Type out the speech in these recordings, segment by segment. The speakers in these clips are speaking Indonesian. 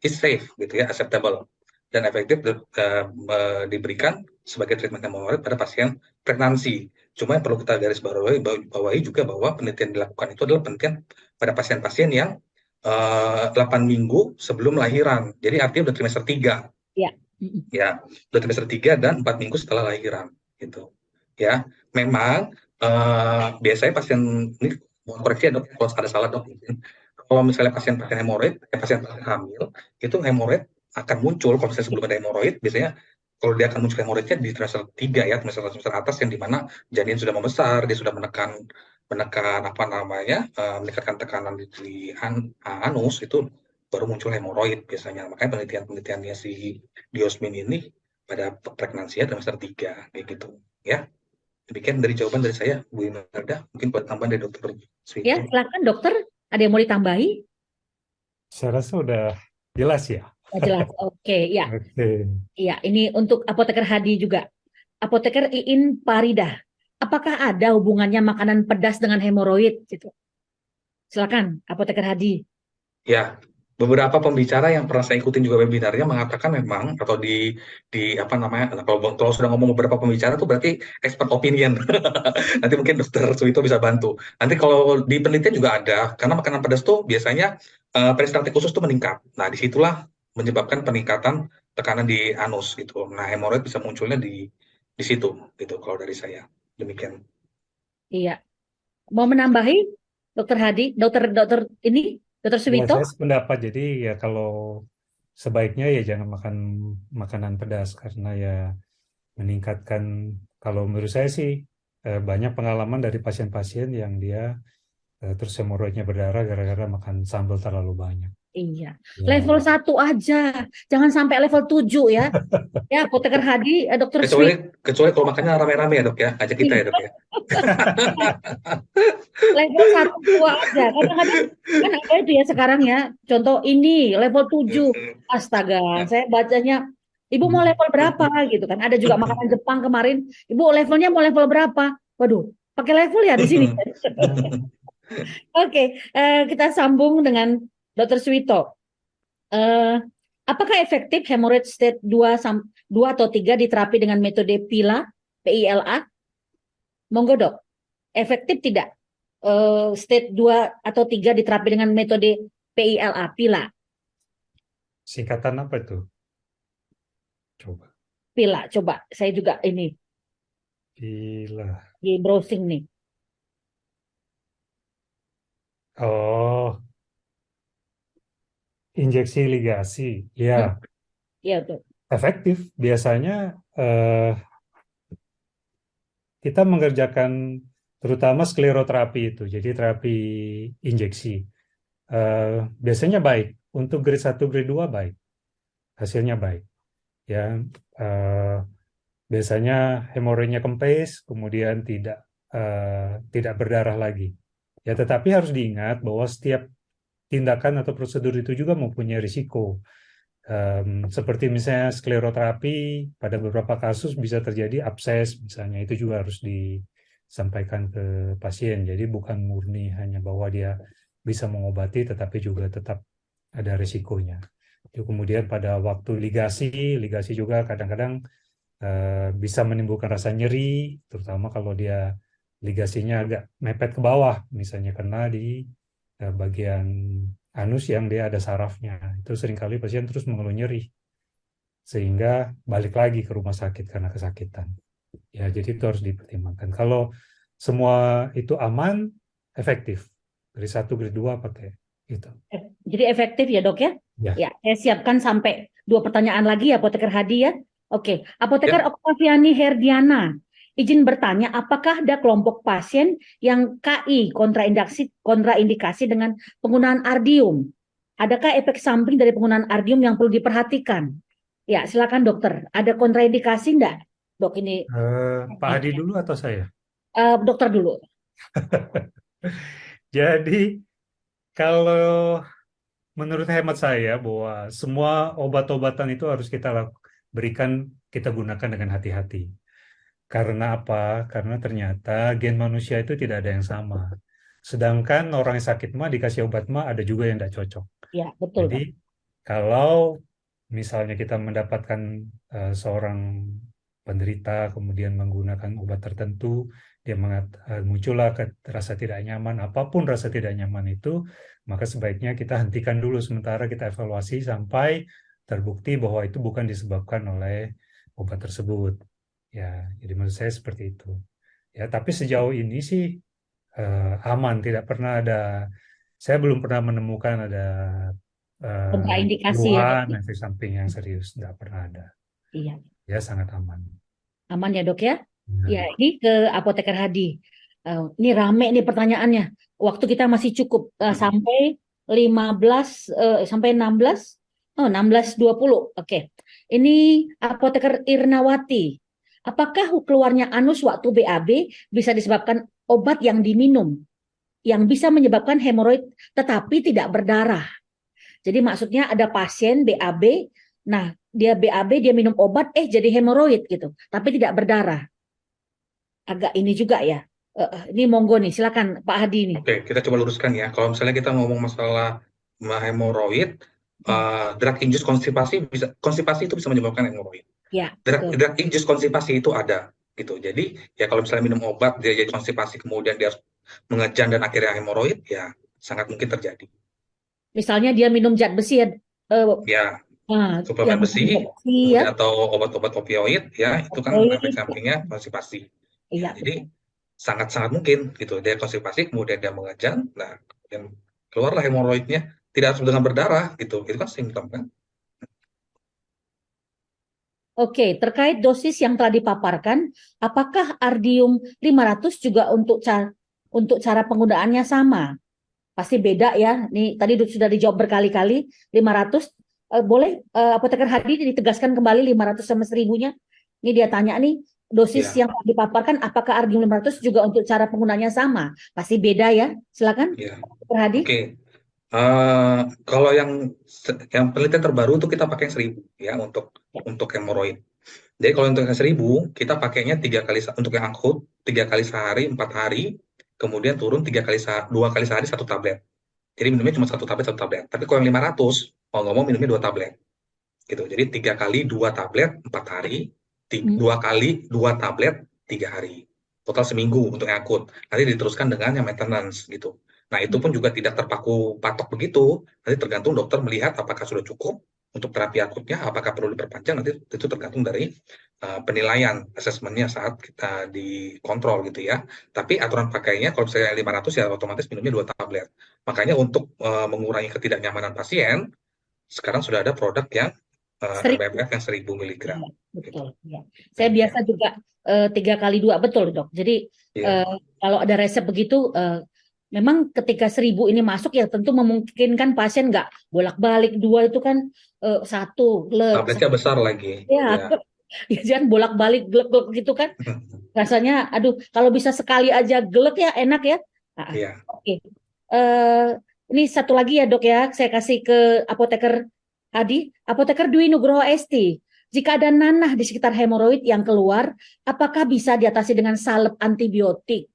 is safe gitu ya, acceptable dan efektif diberikan sebagai treatment hemoroid pada pasien pregnancy. Cuma yang perlu kita garis bawahi juga bahwa penelitian dilakukan itu adalah penelitian pada pasien-pasien yang 8 minggu sebelum lahiran. Jadi artinya udah trimester 3. Ya. Ya, udah trimester 3 dan 4 minggu setelah lahiran gitu. Ya, memang biasanya pasien ini mohon koreksi ya dok, kalau ada salah dok mungkin. Kalau misalnya pasien-pasien hemoroid, pasien-pasien hamil, itu hemoroid akan muncul kalau misalnya sebelum ada hemoroid, biasanya kalau dia akan muncul hemoroidnya di trimester 3 ya, trimester atas yang dimana janin sudah membesar, dia sudah menekan menekan apa namanya, meningkatkan tekanan di anus itu baru muncul hemoroid biasanya. Makanya penelitian-penelitiannya si Diosmin ini pada pregnansia trimester 3 kayak gitu ya. Demikian dari jawaban dari saya, Bu Imelda. Mungkin buat tambahan dari Dokter Ya, Swito. silakan dokter. Ada yang mau ditambahi? Saya rasa udah jelas ya. Ya, jelas. Oke, ya. Oke. Iya, ini untuk apoteker Hadi juga. Apoteker Iin Parida. Apakah ada hubungannya makanan pedas dengan hemoroid? Gitu. Silakan, apoteker Hadi. Ya, beberapa pembicara yang pernah saya ikutin juga webinarnya mengatakan memang atau di apa namanya, kalau sudah ngomong beberapa pembicara tuh berarti expert opinion. Nanti mungkin Dokter Suwito bisa bantu. Nanti kalau di penelitian juga ada, karena makanan pedas tuh biasanya peristaltik khusus tuh meningkat. Nah, disitulah menyebabkan peningkatan tekanan di anus gitu. Nah, hemoroid bisa munculnya di situ gitu kalau dari saya. Demikian. Iya. Mau menambahi, dokter Hadi? Dokter ini, dokter Ya, Suwito? saya sependapat. Jadi ya kalau sebaiknya ya jangan makan makanan pedas karena ya meningkatkan, kalau menurut saya sih banyak pengalaman dari pasien-pasien yang dia terus hemoroidnya berdarah gara-gara makan sambal terlalu banyak. Iya. Ya, Level 1 aja. Jangan sampai level 7 ya. Ya, apoteker Hadi, dokter Kecuali Suwito. kecuali kalau makannya rame-rame ya dok ya, ajak kita ya dok ya. Level 1 2 aja. Kadang-kadang kan ada itu ya sekarang ya. Contoh ini level 7. Astaga, saya bacanya Ibu mau level berapa gitu kan. Ada juga makanan Jepang kemarin. Ibu levelnya mau level berapa? Waduh, pakai level ya di sini. Oke, kita sambung dengan Dokter Suwito. Eh, apakah efektif hemorrhage state 2 atau 3 diterapi dengan metode PILA? Monggo dok, efektif tidak state 2 atau 3 diterapi dengan metode PILA? singkatan apa itu? Coba. PILA, coba saya juga ini Gila. di browsing nih. Oh, injeksi ligasi. Ya, Hmm, iya tuh. efektif. Biasanya kita mengerjakan terutama skleroterapi itu, jadi terapi injeksi. Biasanya baik. Untuk grade 1, grade 2 baik. Hasilnya baik. Ya, eh, biasanya hemoroidnya kempes, kemudian tidak berdarah lagi. Ya, tetapi harus diingat bahwa setiap tindakan atau prosedur itu juga mempunyai risiko. Seperti misalnya skleroterapi, pada beberapa kasus bisa terjadi abses, misalnya itu juga harus disampaikan ke pasien. Jadi bukan murni hanya bahwa dia bisa mengobati, tetapi juga tetap ada risikonya. Itu kemudian pada waktu ligasi juga kadang-kadang bisa menimbulkan rasa nyeri, terutama kalau dia ligasinya agak mepet ke bawah, misalnya kena di bagian anus yang dia ada sarafnya. Itu seringkali pasien terus mengeluh nyeri, sehingga balik lagi ke rumah sakit karena kesakitan. Ya, jadi itu harus dipertimbangkan. Kalau semua itu aman, efektif. Dari 1 grade 2 pakai itu. Jadi efektif ya dok ya? Ya. Ya, saya siapkan sampai 2 pertanyaan lagi ya apoteker Hadi ya. Oke, apoteker Ya, Oktaviani Herdiana. Izin bertanya, apakah ada kelompok pasien yang KI kontraindikasi dengan penggunaan ardium? Adakah efek samping dari penggunaan ardium yang perlu diperhatikan? Ya, silakan dokter. Ada kontraindikasi enggak? Dok ini Pak Hadi dulu atau saya? dokter dulu. Jadi kalau menurut hemat saya bahwa semua obat-obatan itu harus berikan, kita gunakan dengan hati-hati. Karena apa? Karena ternyata gen manusia itu tidak ada yang sama. Sedangkan orang yang sakit mah dikasih obat mah ada juga yang tidak cocok. Ya, betul Jadi dok. Kalau misalnya kita mendapatkan seorang penderita kemudian menggunakan obat tertentu, dia muncullah rasa tidak nyaman, apapun rasa tidak nyaman itu, maka sebaiknya kita hentikan dulu sementara, kita evaluasi sampai terbukti bahwa itu bukan disebabkan oleh obat tersebut. Ya, jadi menurut saya seperti itu. Ya, tapi sejauh ini sih aman, tidak pernah ada, saya belum pernah menemukan ada Kontraindikasi ya, Dok. keluhan efek samping yang serius, tidak pernah ada. Iya, Ya, sangat aman. aman ya, Dok ya. Ya, Ya. ini ke Apoteker Hadi. Ini rame nih pertanyaannya. Waktu kita masih cukup sampai 15 sampai 16 16:20. Oke. Ini Apoteker Irnawati. Apakah keluarnya anus waktu BAB bisa disebabkan obat yang diminum yang bisa menyebabkan hemoroid tetapi tidak berdarah? Jadi maksudnya ada pasien BAB, nah dia BAB dia minum obat jadi hemoroid gitu, tapi tidak berdarah. Agak ini juga ya. Ini monggo nih, silakan Pak Hadi nih. Oke, kita coba luruskan ya. Kalau misalnya kita ngomong masalah hemoroid, drug induced konstipasi itu bisa menyebabkan hemoroid. Ya, betul. Drug induced konstipasi itu ada gitu. Jadi ya kalau misalnya minum obat dia jadi konstipasi kemudian dia harus mengejan dan akhirnya hemoroid, ya sangat mungkin terjadi. Misalnya dia minum zat besi ya, Ya, yang suplemen besi, besi ya, kemudian atau obat-obat opioid, ya itu kan efek opioid. sampingnya konstipasi. Ya, Iya, jadi betul. sangat-sangat mungkin gitu dia konstipasi kemudian dia mengejan, nah kemudian keluarlah hemoroidnya, tidak harus dengan berdarah gitu, itu kan simptom kan. Oke, terkait dosis yang telah dipaparkan, apakah Ardium 500 juga untuk cara penggunaannya sama? Pasti beda ya. Nih tadi sudah dijawab berkali-kali 500 boleh Apoteker Hadi ditegaskan kembali 500 sama 1000-nya. Ini dia tanya nih dosis Ya, yang dipaparkan apakah Ardium 500 juga untuk cara penggunaannya sama? Pasti beda ya. Silakan ya, Apoteker Hadi. oke. Kalau yang penelitian terbaru itu kita pakai yang 1000 ya untuk hemoroid. Jadi kalau untuk yang 1000 kita pakainya 3 kali untuk yang akut 3 kali sehari 4 hari, kemudian turun 2 kali sehari 1 tablet. Jadi minumnya cuma 1 tablet. Tapi kalau yang 500 mau ngomong minumnya 2 tablet gitu. Jadi 3 kali 2 tablet 4 hari, 2 kali 2 tablet 3 hari. Total seminggu untuk yang akut. Nanti diteruskan dengan yang maintenance gitu. Nah, itu pun juga tidak terpaku patok begitu. Nanti tergantung dokter melihat apakah sudah cukup untuk terapi akutnya, apakah perlu diperpanjang, nanti itu tergantung dari penilaian asesmennya saat kita dikontrol gitu ya. Tapi aturan pakainya kalau misalnya 500 ya otomatis minumnya 2 tablet. Makanya untuk mengurangi ketidaknyamanan pasien, sekarang sudah ada produk yang Sering. MMF yang 1000 miligram. Iya, Gitu. betul. Ya. Saya biasa juga 3 kali 2 betul dok. Jadi Iya, kalau ada resep begitu, memang ketika 1000 ini masuk ya tentu memungkinkan pasien nggak bolak-balik 2 itu kan satu glek. tabletnya besar lagi. Ya, Ya. ya jangan bolak-balik glek-glek gitu kan. Rasanya, aduh, kalau bisa sekali aja glek ya enak ya. Iya. Oke. Eh, ini satu lagi ya dok ya, saya kasih ke Apoteker Hadi. Apoteker Dwi Nugroho Esti. Jika ada nanah di sekitar hemoroid yang keluar, apakah bisa diatasi dengan salep antibiotik?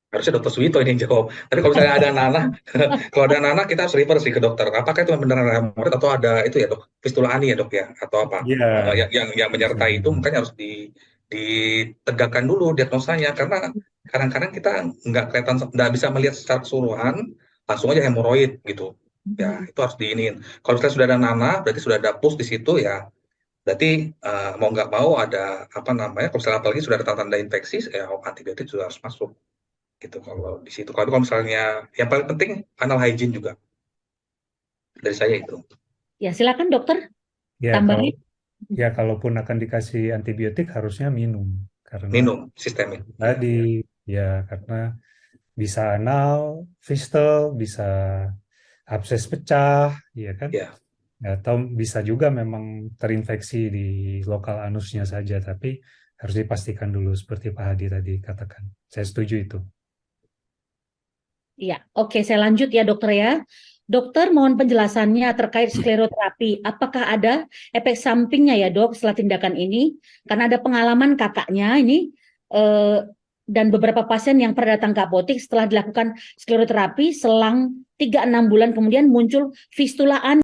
Harusnya dokter Suwito ini yang jawab. Tapi kalau misalnya ada nanah, kalau ada nanah kita harus refer sih ke dokter. Apakah itu beneran hemoroid atau ada itu ya dok, fistula ani ya dok ya, atau apa? Iya, Yang menyertai itu makanya harus ditegakkan dulu diagnosanya karena kadang-kadang kita nggak bisa melihat secara keseluruhan langsung aja hemoroid gitu. Ya itu harus diinin. Kalau misalnya sudah ada nanah, berarti sudah ada pus di situ ya. Berarti mau nggak mau ada apa namanya? Kalau misalnya apalagi sudah ada tanda-tanda infeksi, ya antibiotik sudah harus masuk gitu kalau di situ. Kalau misalnya yang paling penting anal hygiene juga dari saya itu. Ya, silakan dokter ya tambahin. kalaupun akan dikasih antibiotik harusnya minum karena Minum sistemik. tadi ya karena bisa anal, fistel, bisa abses pecah, ya kan? Ya. Atau bisa juga memang terinfeksi di lokal anusnya saja, tapi harus dipastikan dulu seperti Pak Hadi tadi katakan. Saya setuju itu. Ya, oke, saya lanjut ya dokter ya. Dokter, mohon penjelasannya terkait skleroterapi. Apakah ada efek sampingnya ya dok setelah tindakan ini? Karena ada pengalaman kakaknya ini dan beberapa pasien yang pernah datang ke apotek setelah dilakukan skleroterapi, selang 3-6 bulan kemudian muncul fistula